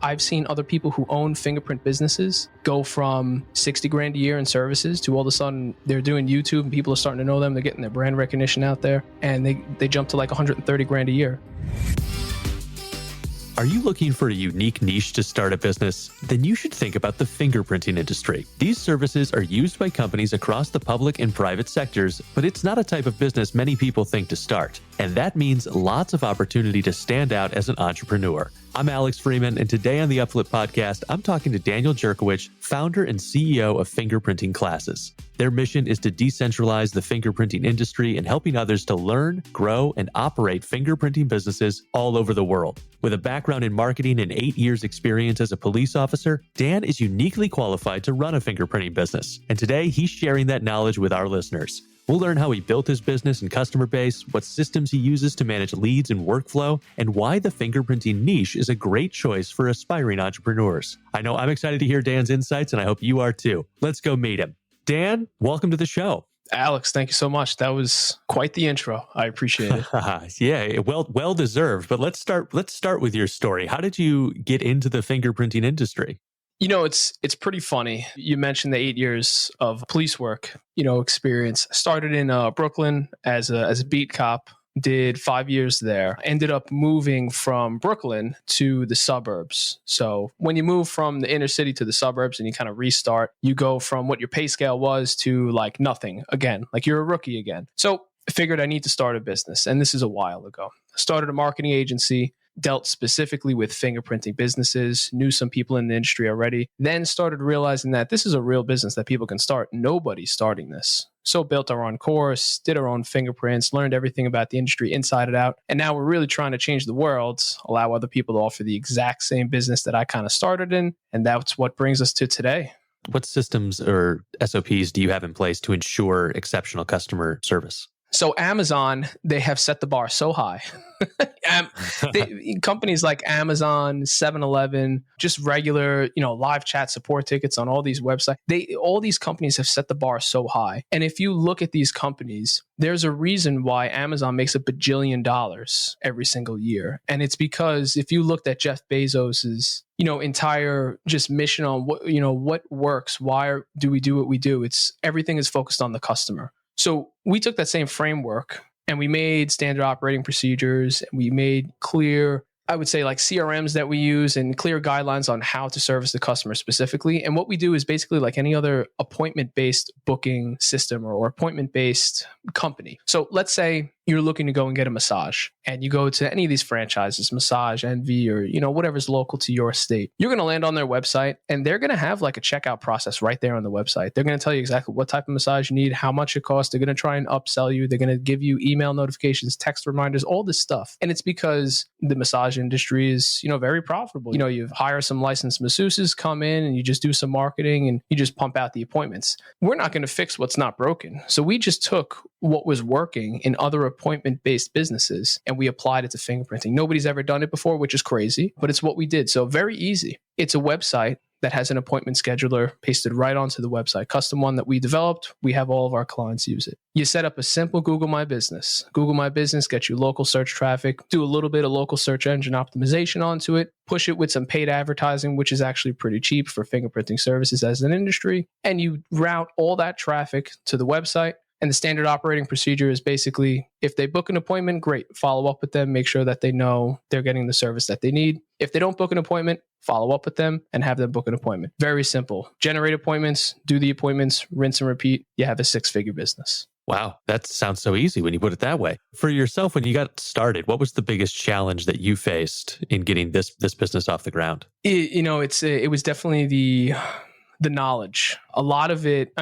I've seen other people who own fingerprint businesses go from 60 grand a year in services to all of a sudden they're doing YouTube and people are starting to know them. They're getting their brand recognition out there and they jump to like 130 grand a year. Are you looking for a unique niche to start a business? Then you should think about the fingerprinting industry. These services are used by companies across the public and private sectors, but it's not a type of business many people think to start. And that means lots of opportunity to stand out as an entrepreneur. I'm Alex Freeman, and today on the Upflip podcast, I'm talking to Daniel Jurkowisch, founder and CEO of Fingerprinting Classes. Their mission is to decentralize the fingerprinting industry and helping others to learn, grow, and operate fingerprinting businesses all over the world. With a background in marketing and 8 years experience as a police officer, Dan is uniquely qualified to run a fingerprinting business. And today, he's sharing that knowledge with our listeners. We'll learn how he built his business and customer base, what systems he uses to manage leads and workflow, and why the fingerprinting niche is a great choice for aspiring entrepreneurs. I know I'm excited to hear Dan's insights, and I hope you are too. Let's go meet him. Dan, welcome to the show. Alex, thank you so much. That was quite the intro. I appreciate it. Yeah, well deserved. But let's start with your story. How did you get into the fingerprinting industry? You know, it's pretty funny. You mentioned the 8 years of police work, experience. Started in Brooklyn as a beat cop, did 5 years there. Ended up moving from Brooklyn to the suburbs. So when you move from the inner city to the suburbs and you kind of restart, you go from what your pay scale was to like nothing again, like you're a rookie again. So I figured I need to start a business. And this is a while ago. I started a marketing agency, dealt specifically with fingerprinting businesses, knew some people in the industry already, then started realizing that this is a real business that people can start. Nobody's starting this. So built our own course, did our own fingerprints, learned everything about the industry inside and out. And now we're really trying to change the world, allow other people to offer the exact same business that I kind of started in. And that's what brings us to today. What systems or SOPs do you have in place to ensure exceptional customer service? So Amazon, they have set the bar so high. Companies like Amazon, 7-Eleven, just regular, live chat support tickets on all these websites. All these companies have set the bar so high. And if you look at these companies, there's a reason why Amazon makes $1 billion every single year. And it's because if you looked at Jeff Bezos's entire just mission on what works, why do we do what we do? Everything is focused on the customer. So we took that same framework and we made standard operating procedures and we made clear, I would say like CRMs that we use and clear guidelines on how to service the customer specifically. And what we do is basically like any other appointment-based booking system or appointment-based company. So let's say you're looking to go and get a massage and you go to any of these franchises, Massage, Envy, or, whatever's local to your state. You're going to land on their website and they're going to have like a checkout process right there on the website. They're going to tell you exactly what type of massage you need, how much it costs. They're going to try and upsell you. They're going to give you email notifications, text reminders, all this stuff. And it's because the massage industry is, very profitable. You hire some licensed masseuses, come in and you just do some marketing and you just pump out the appointments. We're not going to fix what's not broken. So we just took what was working in other appointment-based businesses and we applied it to fingerprinting. Nobody's ever done it before, which is crazy, but it's what we did. So very easy. It's a website that has an appointment scheduler pasted right onto the website. Custom one that we developed. We have all of our clients use it. You set up a simple Google My Business. Google My Business gets you local search traffic, do a little bit of local search engine optimization onto it, push it with some paid advertising, which is actually pretty cheap for fingerprinting services as an industry. And you route all that traffic to the website. And the standard operating procedure is basically, if they book an appointment, great. Follow up with them, make sure that they know they're getting the service that they need. If they don't book an appointment, follow up with them and have them book an appointment. Very simple. Generate appointments, do the appointments, rinse and repeat. You have a 6-figure business. Wow, that sounds so easy when you put it that way. For yourself, when you got started, what was the biggest challenge that you faced in getting this business off the ground? It was definitely the knowledge. A lot of it,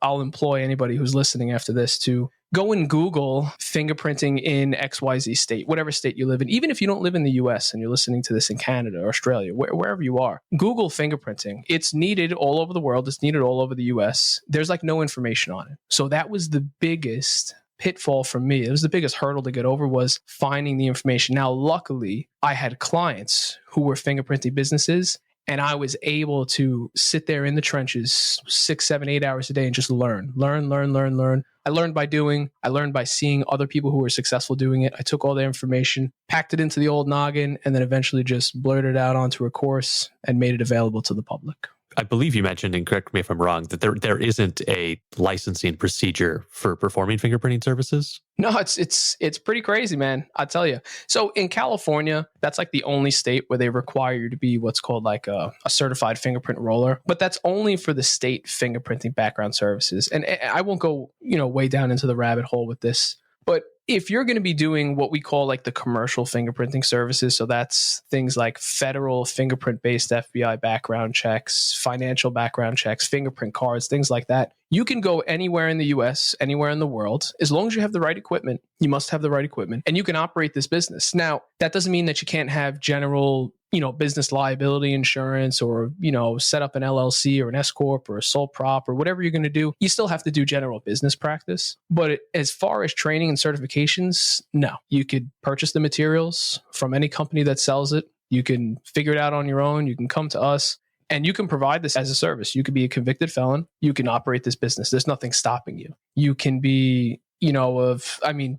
I'll employ anybody who's listening after this to go and Google fingerprinting in XYZ state, whatever state you live in. Even if you don't live in the US and you're listening to this in Canada or Australia, wherever you are, Google fingerprinting. It's needed all over the world. It's needed all over the US. There's like no information on it. So that was the biggest pitfall for me. It was the biggest hurdle to get over, was finding the information. Now, luckily, I had clients who were fingerprinting businesses And I was able to sit there in the trenches 6, 7, 8 hours a day and just learn. I learned by doing. I learned by seeing other people who were successful doing it. I took all their information, packed it into the old noggin, and then eventually just blurted it out onto a course and made it available to the public. I believe you mentioned, and correct me if I'm wrong, that there isn't a licensing procedure for performing fingerprinting services. No, it's pretty crazy, man. I tell you. So in California, that's like the only state where they require you to be what's called like a certified fingerprint roller, but that's only for the state fingerprinting background services. And I won't go, way down into the rabbit hole with this, but if you're going to be doing what we call like the commercial fingerprinting services, so that's things like federal fingerprint-based FBI background checks, financial background checks, fingerprint cards, things like that, you can go anywhere in the US, anywhere in the world, as long as you have the right equipment. You must have the right equipment, and you can operate this business. Now, that doesn't mean that you can't have general business liability insurance or, set up an LLC or an S Corp or a sole prop or whatever you're going to do. You still have to do general business practice. But as far as training and certifications, no. You could purchase the materials from any company that sells it. You can figure it out on your own. You can come to us and you can provide this as a service. You could be a convicted felon. You can operate this business. There's nothing stopping you. You can be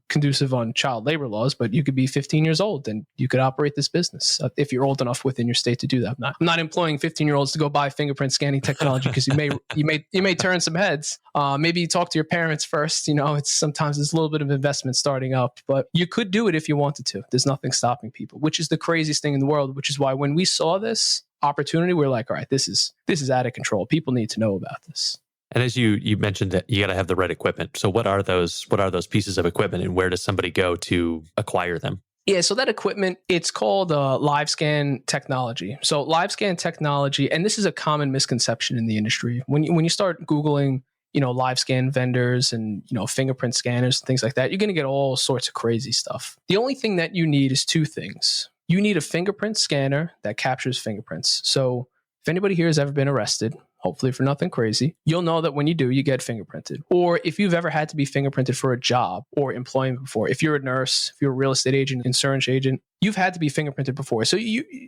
conducive on child labor laws, but you could be 15 years old and you could operate this business if you're old enough within your state to do that. I'm not employing 15-year-olds to go buy fingerprint scanning technology because you may turn some heads. Maybe you talk to your parents first. It's a little bit of investment starting up, but you could do it if you wanted to. There's nothing stopping people, which is the craziest thing in the world, which is why when we saw this opportunity, we're like, all right, this is out of control. People need to know about this. And as you mentioned that you got to have the right equipment. So what are those pieces of equipment and where does somebody go to acquire them? Yeah, so that equipment, it's called live scan technology. So live scan technology, and this is a common misconception in the industry. When you start Googling, live scan vendors and, fingerprint scanners and things like that, you're going to get all sorts of crazy stuff. The only thing that you need is two things. You need a fingerprint scanner that captures fingerprints. So if anybody here has ever been arrested, hopefully for nothing crazy, you'll know that when you do, you get fingerprinted. Or if you've ever had to be fingerprinted for a job or employment before, if you're a nurse, if you're a real estate agent, insurance agent, you've had to be fingerprinted before. So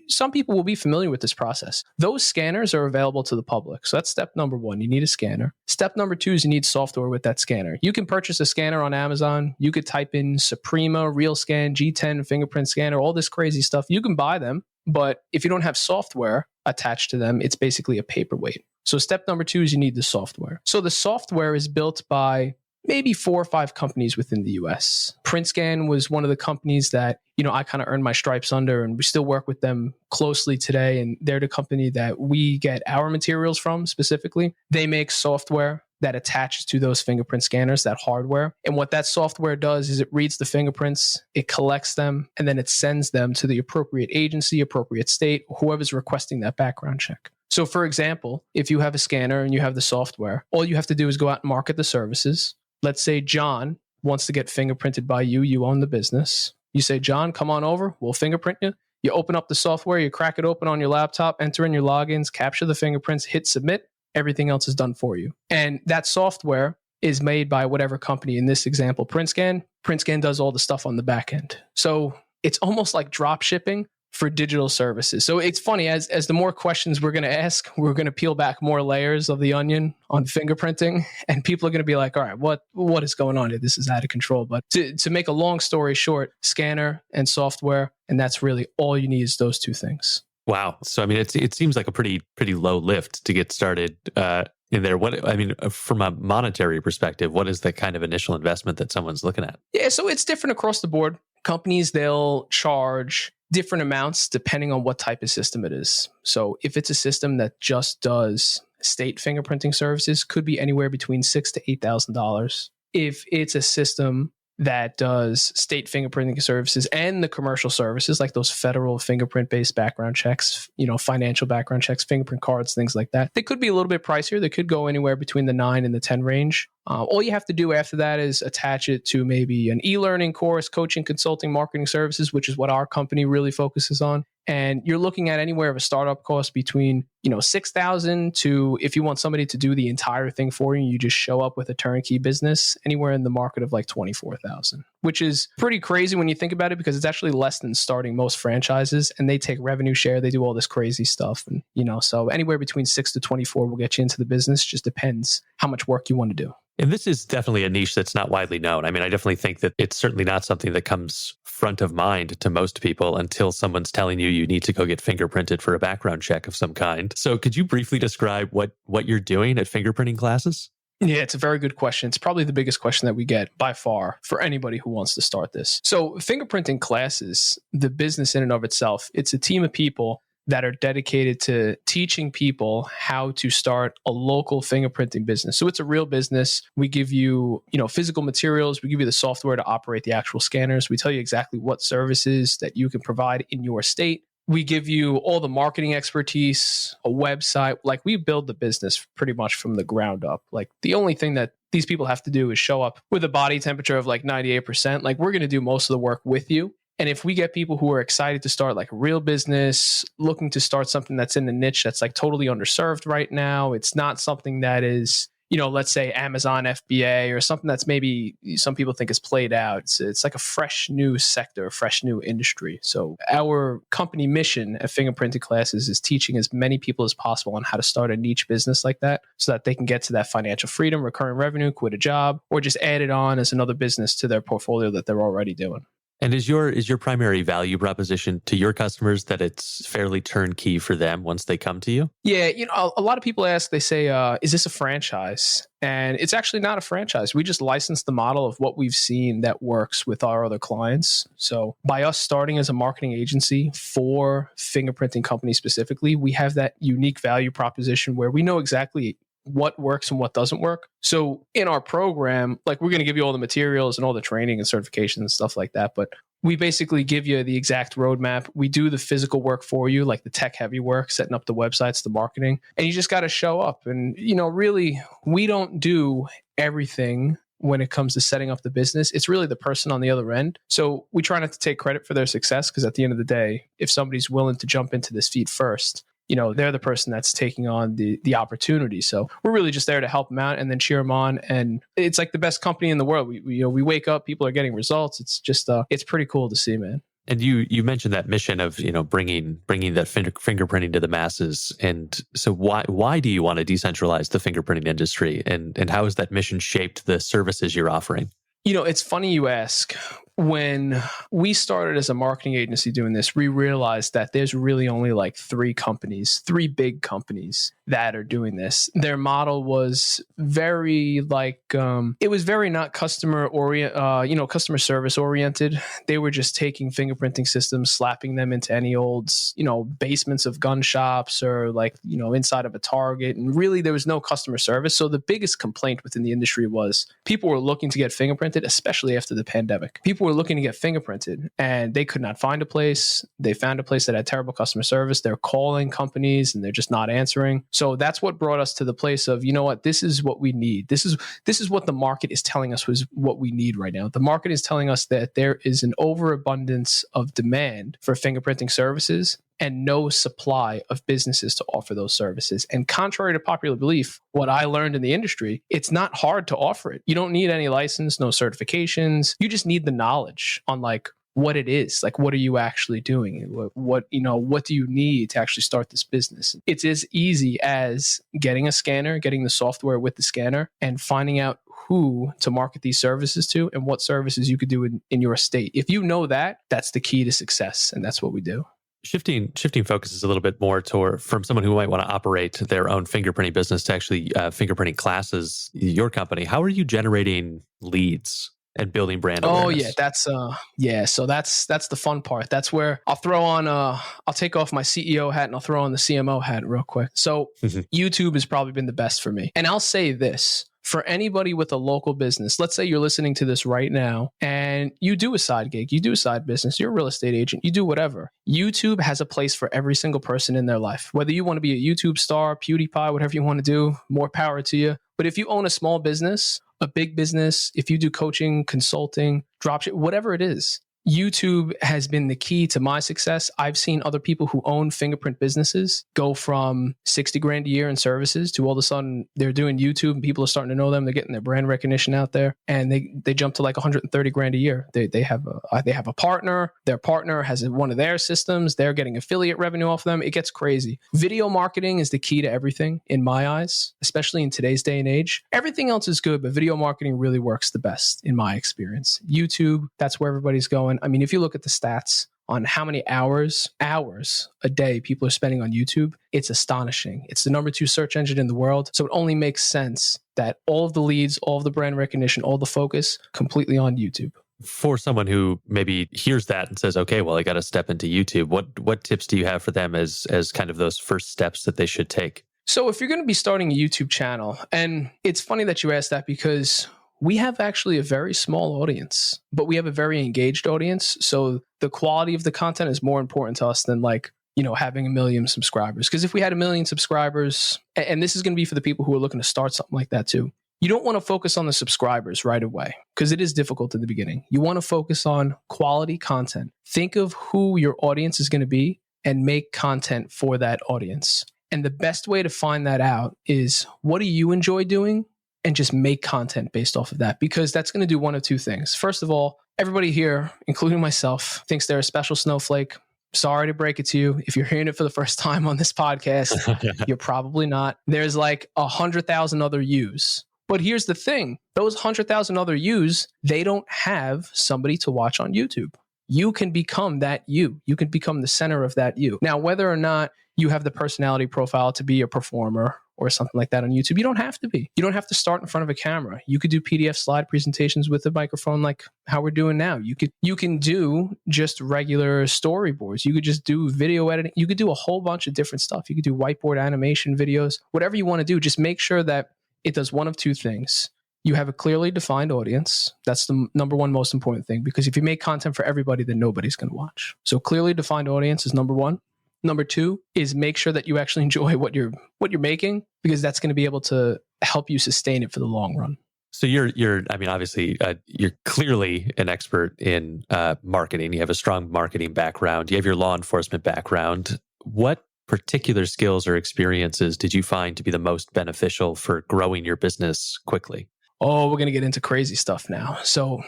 some people will be familiar with this process. Those scanners are available to the public. So that's step number one. You need a scanner. Step number two is you need software with that scanner. You can purchase a scanner on Amazon. You could type in Suprema, RealScan, G10, fingerprint scanner, all this crazy stuff. You can buy them. But if you don't have software attached to them, it's basically a paperweight. So step number two is you need the software. So the software is built by maybe 4 or 5 companies within the US. PrintScan was one of the companies that, I kind of earned my stripes under, and we still work with them closely today. And they're the company that we get our materials from specifically. They make software that attaches to those fingerprint scanners, that hardware. And what that software does is it reads the fingerprints, it collects them, and then it sends them to the appropriate agency, appropriate state, whoever's requesting that background check. So for example, if you have a scanner and you have the software, all you have to do is go out and market the services. Let's say John wants to get fingerprinted by you. You own the business. You say, John, come on over. We'll fingerprint you. You open up the software, you crack it open on your laptop, enter in your logins, capture the fingerprints, hit submit. Everything else is done for you. And that software is made by whatever company. In this example, PrintScan. PrintScan does all the stuff on the back end. So it's almost like drop shipping for digital services. So it's funny, as the more questions we're going to ask, we're going to peel back more layers of the onion on fingerprinting, and people are going to be like, all right, what is going on here? This is out of control. But to make a long story short, scanner and software, and that's really all you need is those two things. Wow. So, it seems like a pretty low lift to get started in there. From a monetary perspective, what is the kind of initial investment that someone's looking at? Yeah, so it's different across the board. Companies, they'll charge different amounts depending on what type of system it is. So if it's a system that just does state fingerprinting services, could be anywhere between $6,000 to $8,000. If it's a system that does state fingerprinting services and the commercial services, like those federal fingerprint-based background checks, financial background checks, fingerprint cards, things like that, they could be a little bit pricier. They could go anywhere between the 9 and the 10 range. All you have to do after that is attach it to maybe an e-learning course, coaching, consulting, marketing services, which is what our company really focuses on. And you're looking at anywhere of a startup cost between, $6,000 to, if you want somebody to do the entire thing for you, you just show up with a turnkey business, anywhere in the market of like 24,000, which is pretty crazy when you think about it, because it's actually less than starting most franchises, and they take revenue share. They do all this crazy stuff. And, so anywhere between 6 to 24 will get you into the business. Just depends how much work you want to do. And this is definitely a niche that's not widely known. I mean, I definitely think that it's certainly not something that comes front of mind to most people until someone's telling you need to go get fingerprinted for a background check of some kind. So could you briefly describe what you're doing at Fingerprinting Classes? Yeah, it's a very good question. It's probably the biggest question that we get by far for anybody who wants to start this. So Fingerprinting Classes, the business in and of itself, it's a team of people that are dedicated to teaching people how to start a local fingerprinting business. So it's a real business. We give you, physical materials. We give you the software to operate the actual scanners. We tell you exactly what services that you can provide in your state. We give you all the marketing expertise, a website. Like, we build the business pretty much from the ground up. Like, the only thing that these people have to do is show up with a body temperature of like 98%. Like, we're going to do most of the work with you. And if we get people who are excited to start like a real business, looking to start something that's in a niche that's like totally underserved right now, it's not something that is, let's say Amazon FBA, or something that's maybe some people think is played out. It's like a fresh new sector, fresh new industry. So our company mission at Fingerprinting Classes is teaching as many people as possible on how to start a niche business like that, so that they can get to that financial freedom, recurring revenue, quit a job, or just add it on as another business to their portfolio that they're already doing. And is your primary value proposition to your customers that it's fairly turnkey for them once they come to you? Yeah, a lot of people ask, they say, is this a franchise? And it's actually not a franchise. We just license the model of what we've seen that works with our other clients. So by us starting as a marketing agency for fingerprinting companies specifically, we have that unique value proposition where we know exactly what works and what doesn't work. So in our program, like, we're going to give you all the materials and all the training and certifications and stuff like that, but we basically give you the exact roadmap. We do the physical work for you, like the tech heavy work, setting up the websites, the marketing, and you just got to show up. And, really, we don't do everything when it comes to setting up the business. It's really the person on the other end. So we try not to take credit for their success, because at the end of the day, if somebody's willing to jump into this feet first, they're the person that's taking on the opportunity. So we're really just there to help them out and then cheer them on. And it's like the best company in the world. We wake up, people are getting results. It's just, it's pretty cool to see, man. And you mentioned that mission of, bringing that fingerprinting to the masses. And so why do you want to decentralize the fingerprinting industry? And how has that mission shaped the services you're offering? It's funny you ask. When we started as a marketing agency doing this, we realized that there's really only like three big companies that are doing this. Their model was very it was very not customer service oriented. They were just taking fingerprinting systems, slapping them into any old, basements of gun shops, or inside of a Target. And really, there was no customer service. So the biggest complaint within the industry was people were looking to get fingerprinted, especially after the pandemic. People were looking to get fingerprinted and they could not find a place. They found a place that had terrible customer service. They're calling companies and they're just not answering. So that's what brought us to the place of, this is what we need. This is what the market is telling us was what we need right now. The market is telling us that there is an overabundance of demand for fingerprinting services and no supply of businesses to offer those services. And contrary to popular belief, what I learned in the industry, it's not hard to offer it. You don't need any license, no certifications. You just need the knowledge on what it is. What are you actually doing? What do you need to actually start this business? It's as easy as getting a scanner, getting the software with the scanner, and finding out who to market these services to and what services you could do in your state. If you know that, that's the key to success. And that's what we do. Shifting focuses a little bit more from someone who might want to operate their own fingerprinting business to actually Fingerprinting Classes, your company. How are you generating leads and building brand awareness? Oh yeah, so that's the fun part. That's where I'll throw on I'll take off my CEO hat and I'll throw on the CMO hat real quick. So YouTube has probably been the best for me. And I'll say this. For anybody with a local business, let's say you're listening to this right now and you do a side gig, you do a side business, you're a real estate agent, you do whatever. YouTube has a place for every single person in their life. Whether you want to be a YouTube star, PewDiePie, whatever you want to do, more power to you. But if you own a small business, a big business, if you do coaching, consulting, dropship, whatever it is, YouTube has been the key to my success. I've seen other people who own fingerprint businesses go from 60 grand a year in services to all of a sudden they're doing YouTube and people are starting to know them. They're getting their brand recognition out there, and they jump to like 130 grand a year. They have a partner. Their partner has one of their systems. They're getting affiliate revenue off of them. It gets crazy. Video marketing is the key to everything in my eyes, especially in today's day and age. Everything else is good, but video marketing really works the best in my experience. YouTube, that's where everybody's going. I mean, if you look at the stats on how many hours a day people are spending on YouTube, it's astonishing. It's the number 2 search engine in the world. So it only makes sense that all of the leads, all of the brand recognition, all the focus completely on YouTube. For someone who maybe hears that and says, okay, well, I got to step into YouTube, what tips do you have for them as kind of those first steps that they should take? So if you're going to be starting a YouTube channel, and it's funny that you asked that because we have actually a very small audience, but we have a very engaged audience. So the quality of the content is more important to us than having 1 million subscribers. Because if we had 1 million subscribers, and this is going to be for the people who are looking to start something like that too, you don't want to focus on the subscribers right away because it is difficult in the beginning. You want to focus on quality content. Think of who your audience is going to be and make content for that audience. And the best way to find that out is, what do you enjoy doing? And just make content based off of that, because that's going to do one of two things. First of all, everybody here, including myself, thinks they're a special snowflake. Sorry to break it to you. If you're hearing it for the first time on this podcast, you're probably not. There's like 100,000 other yous. But here's the thing. Those 100,000 other yous, they don't have somebody to watch on YouTube. You can become that you. You can become the center of that you. Now, whether or not you have the personality profile to be a performer or something like that on YouTube, you don't have to be. You don't have to start in front of a camera. You could do PDF slide presentations with a microphone like how we're doing now. You can do just regular storyboards. You could just do video editing. You could do a whole bunch of different stuff. You could do whiteboard animation videos, whatever you want to do. Just make sure that it does one of two things. You have a clearly defined audience. That's the number one most important thing, because if you make content for everybody, then nobody's going to watch. So clearly defined audience is number one. Number two is make sure that you actually enjoy what you're making, because that's going to be able to help you sustain it for the long run. So obviously, you're clearly an expert in marketing. You have a strong marketing background. You have your law enforcement background. What particular skills or experiences did you find to be the most beneficial for growing your business quickly? Oh, we're going to get into crazy stuff now. So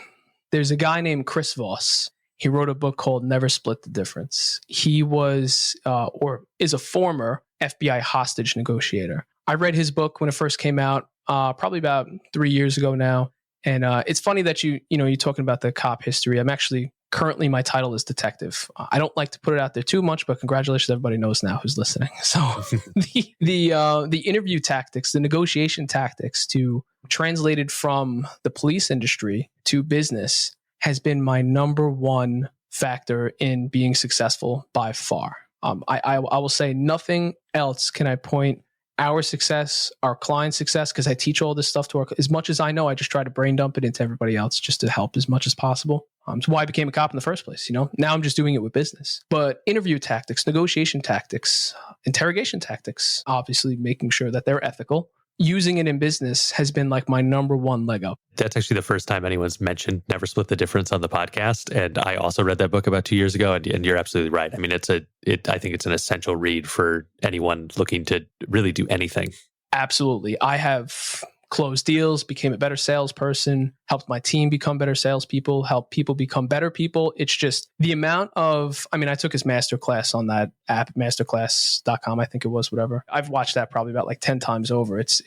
there's a guy named Chris Voss. He wrote a book called Never Split the Difference. He was or is a former FBI hostage negotiator. I read his book when it first came out, probably about 3 years ago now. And it's funny that you're talking about the cop history. I'm actually currently, my title is detective. I don't like to put it out there too much, but congratulations, everybody knows now who's listening. So the interview tactics, the negotiation tactics to translated from the police industry to business has been my number one factor in being successful by far. I will say nothing else can I point our success, our client success, because I teach all this stuff to as much as I know, I just try to brain dump it into everybody else just to help as much as possible. It's why I became a cop in the first place. Now I'm just doing it with business. But interview tactics, negotiation tactics, interrogation tactics, obviously making sure that they're ethical. Using it in business has been like my number one leg up. That's actually the first time anyone's mentioned Never Split the Difference on the podcast. And I also read that book about 2 years ago. And you're absolutely right. I mean, I think it's an essential read for anyone looking to really do anything. Absolutely. I have closed deals, became a better salesperson, helped my team become better salespeople, helped people become better people. It's just the amount of, I took his masterclass on that app, masterclass.com, I think it was, whatever. I've watched that probably about like 10 times over. It's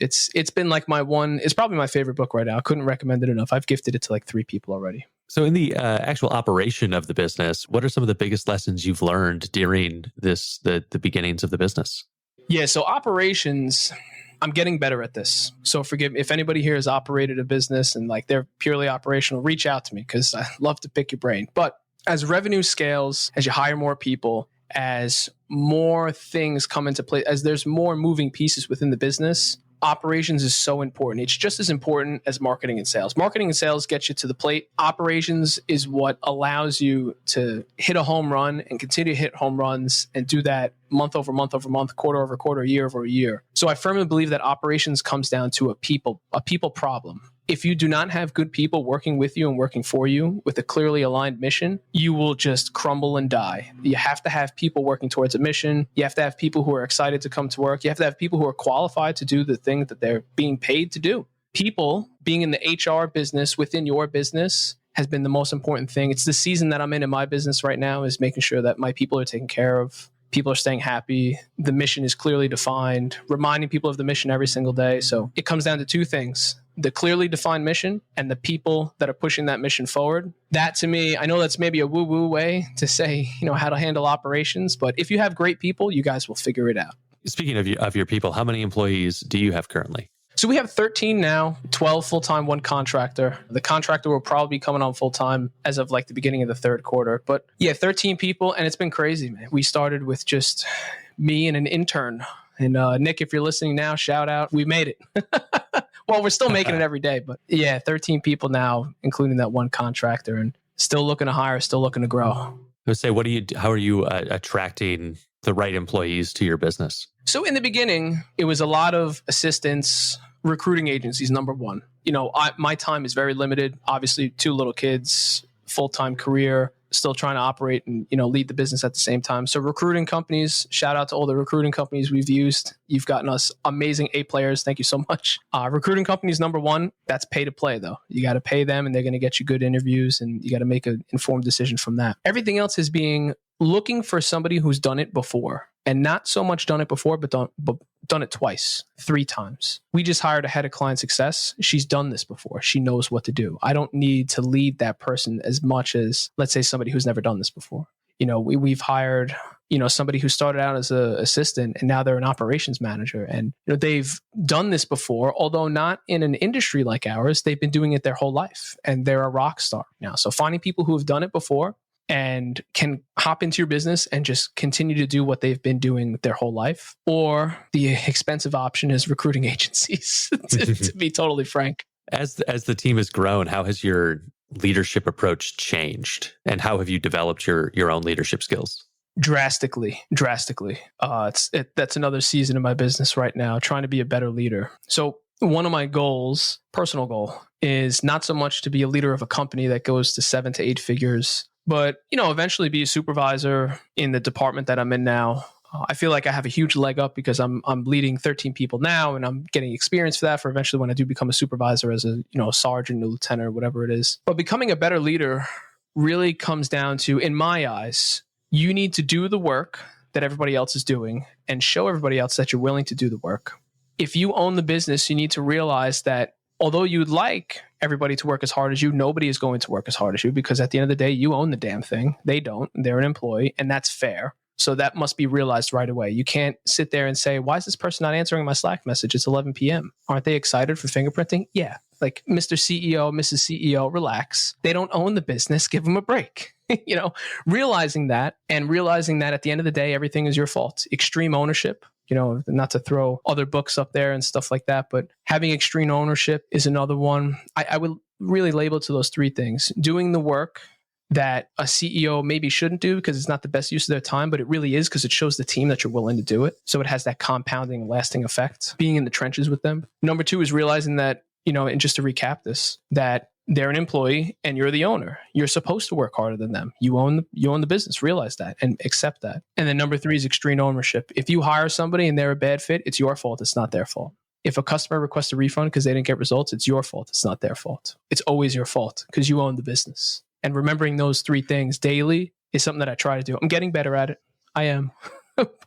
been like it's probably my favorite book right now. I couldn't recommend it enough. I've gifted it to like 3 people already. So in the actual operation of the business, what are some of the biggest lessons you've learned during the beginnings of the business? Yeah, so operations, I'm getting better at this. So forgive me if anybody here has operated a business and like they're purely operational, reach out to me because I love to pick your brain. But as revenue scales, as you hire more people, as more things come into play, as there's more moving pieces within the business, operations is so important. It's just as important as marketing and sales. Marketing and sales get you to the plate. Operations is what allows you to hit a home run and continue to hit home runs and do that month over month over month, quarter over quarter, year over year. So I firmly believe that operations comes down to a people problem. If you do not have good people working with you and working for you with a clearly aligned mission, you will just crumble and die. You have to have people working towards a mission. You have to have people who are excited to come to work. You have to have people who are qualified to do the thing that they're being paid to do. People being in the HR business within your business has been the most important thing. It's the season that I'm in my business right now, is making sure that my people are taken care of. People are staying happy. The mission is clearly defined, reminding people of the mission every single day. So it comes down to two things: the clearly defined mission and the people that are pushing that mission forward. That, to me, I know that's maybe a woo-woo way to say, how to handle operations, but if you have great people, you guys will figure it out. Speaking of your people, how many employees do you have currently? So we have 13 now, 12 full-time, 1 contractor. The contractor will probably be coming on full-time as of the beginning of the third quarter. But yeah, 13 people, and it's been crazy, man. We started with just me and an intern. And Nick, if you're listening now, shout out. We made it. Well, we're still making it every day, but yeah, 13 people now, including that 1 contractor, and still looking to hire, still looking to grow. I would say, how are you attracting the right employees to your business? So in the beginning, it was a lot of assistants, recruiting agencies, number one. My time is very limited. Obviously, 2 little kids, full-time career, still trying to operate and, lead the business at the same time. So recruiting companies, shout out to all the recruiting companies we've used. You've gotten us amazing A players. Thank you so much. Recruiting companies, number one, that's pay to play though. You got to pay them and they're going to get you good interviews and you got to make an informed decision from that. Everything else is looking for somebody who's done it before, and not so much done it before, but done it twice, 3 times. We just hired a head of client success. She's done this before. She knows what to do. I don't need to lead that person as much as, let's say, somebody who's never done this before. We've hired, somebody who started out as an assistant and now they're an operations manager. And they've done this before, although not in an industry like ours. They've been doing it their whole life and they're a rock star now. So finding people who have done it before and can hop into your business and just continue to do what they've been doing their whole life. Or the expensive option is recruiting agencies, to be totally frank. As the team has grown, how has your leadership approach changed? And how have you developed your own leadership skills? Drastically. That's another season in my business right now, trying to be a better leader. So one of my goals, personal goal, is not so much to be a leader of a company that goes to 7 to 8 figures, but, eventually be a supervisor in the department that I'm in now. I feel like I have a huge leg up because I'm leading 13 people now and I'm getting experience for that for eventually when I do become a supervisor as a sergeant, a lieutenant, or whatever it is. But becoming a better leader really comes down to, in my eyes, you need to do the work that everybody else is doing and show everybody else that you're willing to do the work. If you own the business, you need to realize that although you'd like everybody to work as hard as you, nobody is going to work as hard as you, because at the end of the day, you own the damn thing. They don't. They're an employee, and that's fair. So that must be realized right away. You can't sit there and say, why is this person not answering my Slack message? It's 11 p.m. Aren't they excited for fingerprinting? Yeah. Like, Mr. CEO, Mrs. CEO, relax. They don't own the business. Give them a break. Realizing that at the end of the day, everything is your fault. Extreme ownership. Not to throw other books up there and stuff like that, but having extreme ownership is another one. I would really label it to those 3 things. Doing the work that a CEO maybe shouldn't do because it's not the best use of their time, but it really is because it shows the team that you're willing to do it. So it has that compounding, lasting effect, being in the trenches with them. Number 2 is realizing that, and just to recap this, that they're an employee and you're the owner. You're supposed to work harder than them. You own the business. Realize that and accept that. And then number 3 is extreme ownership. If you hire somebody and they're a bad fit, it's your fault. It's not their fault. If a customer requests a refund because they didn't get results, it's your fault. It's not their fault. It's always your fault because you own the business. And remembering those 3 things daily is something that I try to do. I'm getting better at it. I am.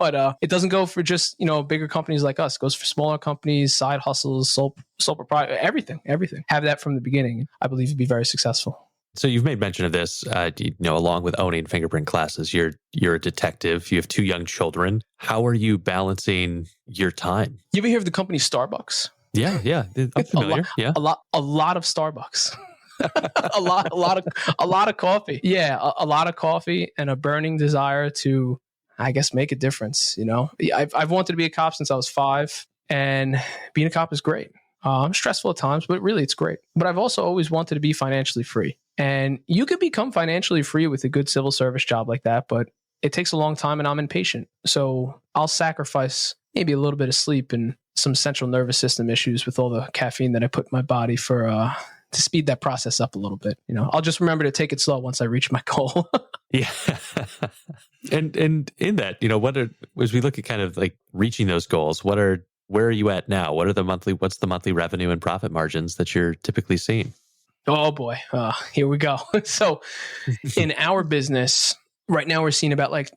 But it doesn't go for just, bigger companies like us. It goes for smaller companies, side hustles, sole proprietor, everything. Have that from the beginning. I believe you'd be very successful. So you've made mention of this, along with owning Fingerprint Classes, you're a detective. You have 2 young children. How are you balancing your time? You ever hear of the company Starbucks? Yeah. I'm familiar. A lot of Starbucks. a lot of coffee. Yeah, a lot of coffee and a burning desire to, I guess, make a difference. I've wanted to be a cop since I was 5, and being a cop is great. Stressful at times, but really it's great. But I've also always wanted to be financially free. And you could become financially free with a good civil service job like that, but it takes a long time and I'm impatient. So I'll sacrifice maybe a little bit of sleep and some central nervous system issues with all the caffeine that I put in my body for to speed that process up a little bit. I'll just remember to take it slow once I reach my goal. Yeah. And in that, as we look at kind of like reaching those goals, where are you at now? What's the monthly revenue and profit margins that you're typically seeing? Oh boy. Here we go. So in our business right now, we're seeing about like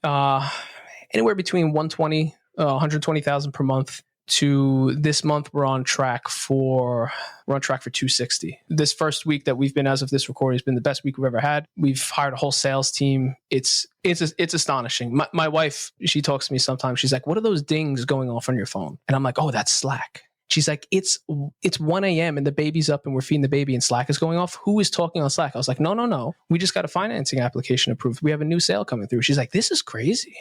anywhere between 120,000 per month to this month. We're on track for 260. This first week that we've been, as of this recording, has been the best week we've ever had. We've hired a whole sales team. It's astonishing. My wife, she talks to me sometimes. She's like, "What are those dings going off on your phone?" And I'm like, "Oh, that's Slack." She's like, it's 1 a.m. and the baby's up and we're feeding the baby and Slack is going off. Who is talking on Slack? I was like, no. We just got a financing application approved. We have a new sale coming through. She's like, this is crazy.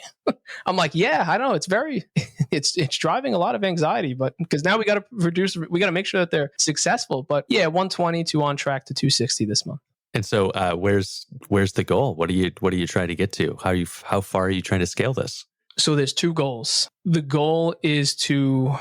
I'm like, yeah, I know. It's driving a lot of anxiety, but because now we got to make sure that they're successful. But yeah, 120 to on track to 260 this month. And so where's the goal? What are you trying to get to? How far are you trying to scale this? So there's two goals. The goal is to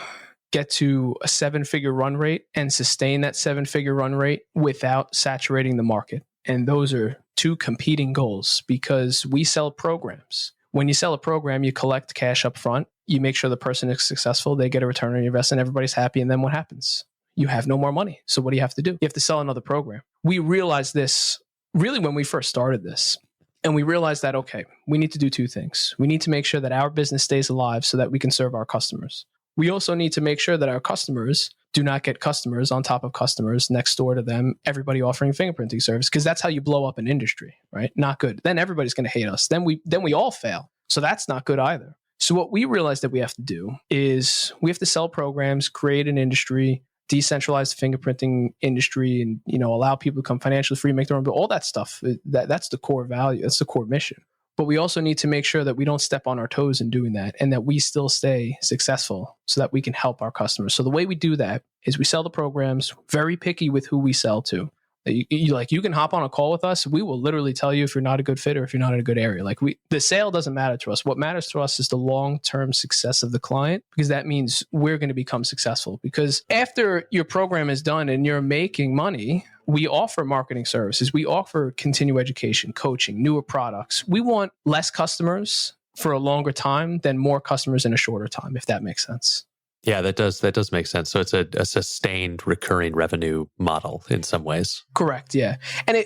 get to a 7-figure run rate and sustain that 7-figure run rate without saturating the market. And those are two competing goals because we sell programs. When you sell a program, you collect cash up front. You make sure the person is successful. They get a return on your investment. Everybody's happy. And then what happens? You have no more money. So what do you have to do? You have to sell another program. We realized this really when we first started this. And we realized that, okay, we need to do two things. We need to make sure that our business stays alive so that we can serve our customers. We also need to make sure that our customers do not get customers on top of customers next door to them, everybody offering fingerprinting service, because that's how you blow up an industry, right? Not good. Then everybody's going to hate us. Then we all fail. So that's not good either. So what we realized that we have to do is we have to sell programs, create an industry, decentralize the fingerprinting industry, and allow people to become financially free, make their own, but all that stuff. That's the core value. That's the core mission. But we also need to make sure that we don't step on our toes in doing that and that we still stay successful so that we can help our customers. So the way we do that is we sell the programs, very picky with who we sell to. You can hop on a call with us. We will literally tell you if you're not a good fit or if you're not in a good area. The sale doesn't matter to us. What matters to us is the long-term success of the client, because that means we're going to become successful. Because after your program is done and you're making money, we offer marketing services. We offer continuing education, coaching, newer products. We want less customers for a longer time than more customers in a shorter time, if that makes sense. Yeah, that does make sense. So it's a sustained recurring revenue model in some ways. Correct. Yeah. And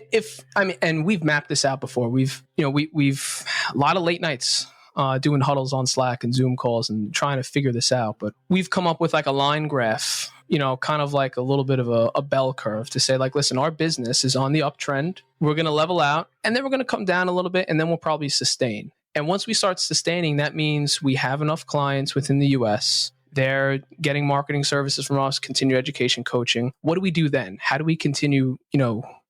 and we've mapped this out before. We've a lot of late nights doing huddles on Slack and Zoom calls and trying to figure this out. But we've come up with like a line graph, kind of like a little bit of a bell curve to say like, listen, our business is on the uptrend. We're going to level out and then we're going to come down a little bit and then we'll probably sustain. And once we start sustaining, that means we have enough clients within the US. They're getting marketing services from us, continue education, coaching. What do we do then? How do we continue,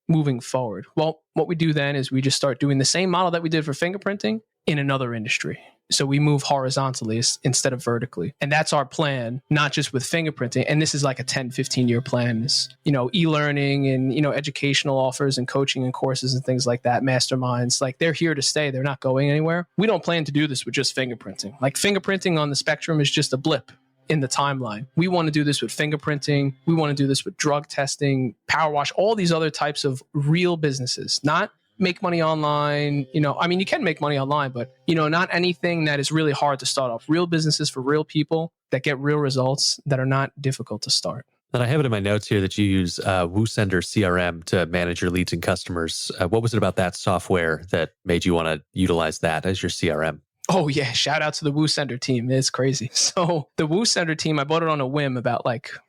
moving forward? Well, what we do then is we just start doing the same model that we did for fingerprinting in another industry. So we move horizontally instead of vertically. And that's our plan, not just with fingerprinting. And this is like a 10, 15-year plan. Is, e-learning and, educational offers and coaching and courses and things like that, masterminds, like they're here to stay. They're not going anywhere. We don't plan to do this with just fingerprinting. Like fingerprinting on the spectrum is just a blip in the timeline. We want to do this with fingerprinting. We want to do this with drug testing, power wash, all these other types of real businesses, not make money online. You can make money online, but, not anything that is really hard to start off. Real businesses for real people that get real results that are not difficult to start. And I have it in my notes here that you use WooSender CRM to manage your leads and customers. What was it about that software that made you want to utilize that as your CRM? Oh yeah, shout out to the WooSender team. It's crazy. So the WooSender team, I bought it on a whim about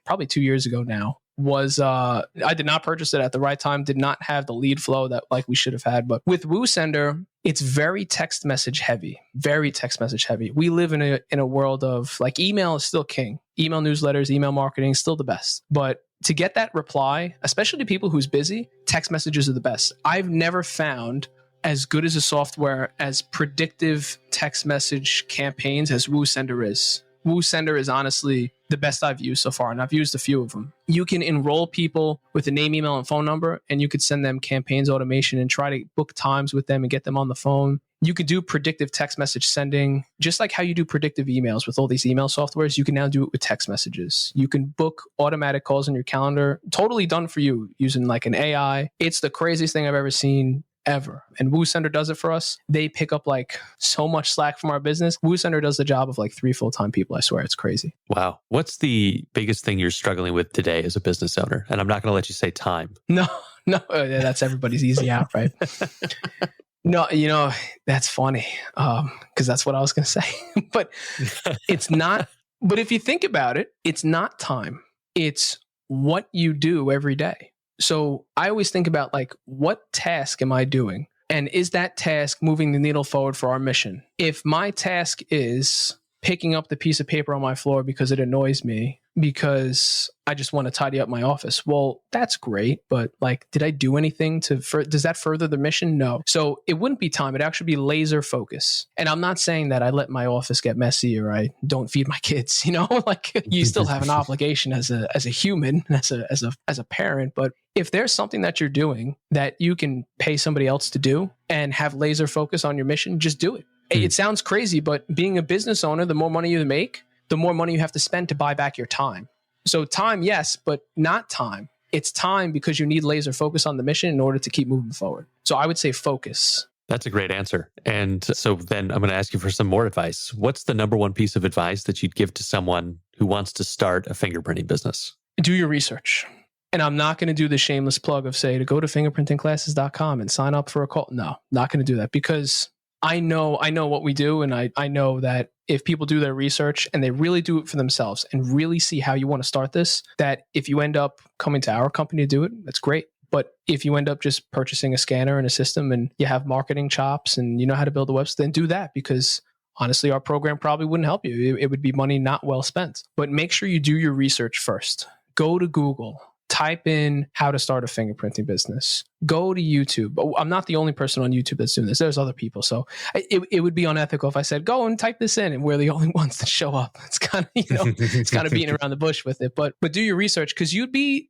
probably 2 years ago now. I did not purchase it at the right time, did not have the lead flow that we should have had. But with WooSender, it's very text message heavy, very text message heavy. We live in a world of email is still king. Email newsletters, email marketing is still the best. But to get that reply, especially to people who's busy, text messages are the best. I've never found as good as a software as predictive text message campaigns as WooSender is. WooSender is honestly the best I've used so far, and I've used a few of them. You can enroll people with a name, email, and phone number, and you could send them campaigns automation and try to book times with them and get them on the phone. You could do predictive text message sending, just like how you do predictive emails with all these email softwares. You can now do it with text messages. You can book automatic calls on your calendar, totally done for you using like an AI. It's the craziest thing I've ever seen. Ever. And WooSender does it for us. They pick up like so much slack from our business. WooSender does the job of like 3 full-time people. I swear, it's crazy. Wow. What's the biggest thing you're struggling with today as a business owner? And I'm not going to let you say time. No, that's everybody's easy out, right? No, that's funny because that's what I was going to say. But it's not. But if you think about it, it's not time. It's what you do every day. So I always think about like, what task am I doing? And is that task moving the needle forward for our mission? If my task is picking up the piece of paper on my floor because it annoys me, because I just want to tidy up my office, well, that's great. But like, did I do anything does that further the mission? No. So it wouldn't be time. It'd actually be laser focus. And I'm not saying that I let my office get messy or I don't feed my kids, like you still have an obligation as a human, as a parent. But if there's something that you're doing that you can pay somebody else to do and have laser focus on your mission, just do it. It sounds crazy, but being a business owner, the more money you make, the more money you have to spend to buy back your time. So time, yes, but not time. It's time because you need laser focus on the mission in order to keep moving forward. So I would say focus. That's a great answer. And so then I'm going to ask you for some more advice. What's the number one piece of advice that you'd give to someone who wants to start a fingerprinting business? Do your research. And I'm not going to do the shameless plug of say to go to fingerprintingclasses.com and sign up for a call. No, not going to do that because I know what we do. And I know that if people do their research and they really do it for themselves and really see how you want to start this, that if you end up coming to our company to do it, that's great. But if you end up just purchasing a scanner and a system and you have marketing chops and you know how to build a website, then do that because honestly, our program probably wouldn't help you. It would be money not well spent. But make sure you do your research first. Go to Google. Type in how to start a fingerprinting business. Go to YouTube. I'm not the only person on YouTube that's doing this. There's other people. So it would be unethical if I said, go and type this in and we're the only ones that show up. It's kind of, it's kind of beating around the bush with it. But do your research because you'd be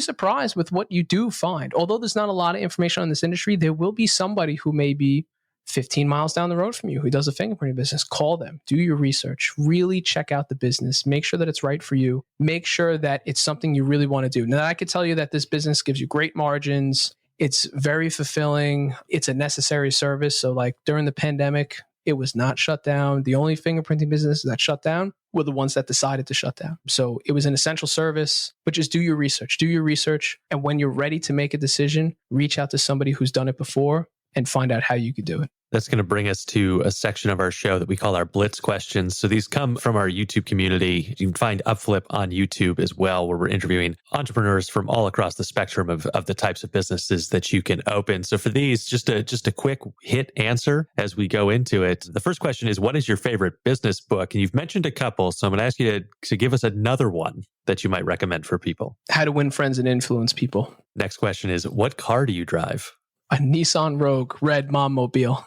surprised with what you do find. Although there's not a lot of information on this industry, there will be somebody who may be 15 miles down the road from you who does a fingerprinting business. Call them, do your research, really check out the business, make sure that it's right for you, make sure that it's something you really want to do. Now, I could tell you that this business gives you great margins. It's very fulfilling. It's a necessary service. So like during the pandemic, it was not shut down. The only fingerprinting businesses that shut down were the ones that decided to shut down. So it was an essential service, but just do your research. And when you're ready to make a decision, reach out to somebody who's done it before and find out how you could do it. That's going to bring us to a section of our show that we call our Blitz questions. So these come from our YouTube community. You can find Upflip on YouTube as well, where we're interviewing entrepreneurs from all across the spectrum of the types of businesses that you can open. So for these, just a quick hit answer as we go into it. The first question is, what is your favorite business book? And you've mentioned a couple, so I'm going to ask you to give us another one that you might recommend for people. How to Win Friends and Influence People. Next question is, what car do you drive? A Nissan Rogue Red Mom Mobile.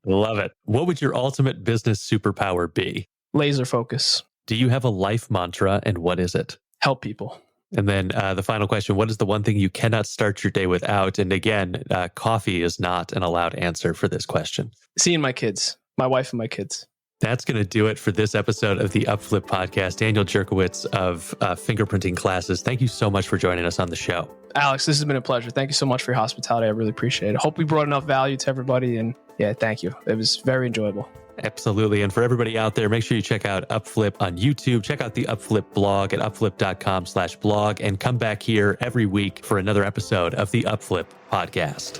Love it. What would your ultimate business superpower be? Laser focus. Do you have a life mantra and what is it? Help people. And then the final question, what is the one thing you cannot start your day without? And again, coffee is not an allowed answer for this question. Seeing my kids, my wife and my kids. That's going to do it for this episode of the Upflip podcast. Daniel Jurkowisch of Fingerprinting Classes, thank you so much for joining us on the show. Alex, this has been a pleasure. Thank you so much for your hospitality. I really appreciate it. I hope we brought enough value to everybody. And yeah, thank you. It was very enjoyable. Absolutely. And for everybody out there, make sure you check out Upflip on YouTube. Check out the Upflip blog at upflip.com/blog and come back here every week for another episode of the Upflip podcast.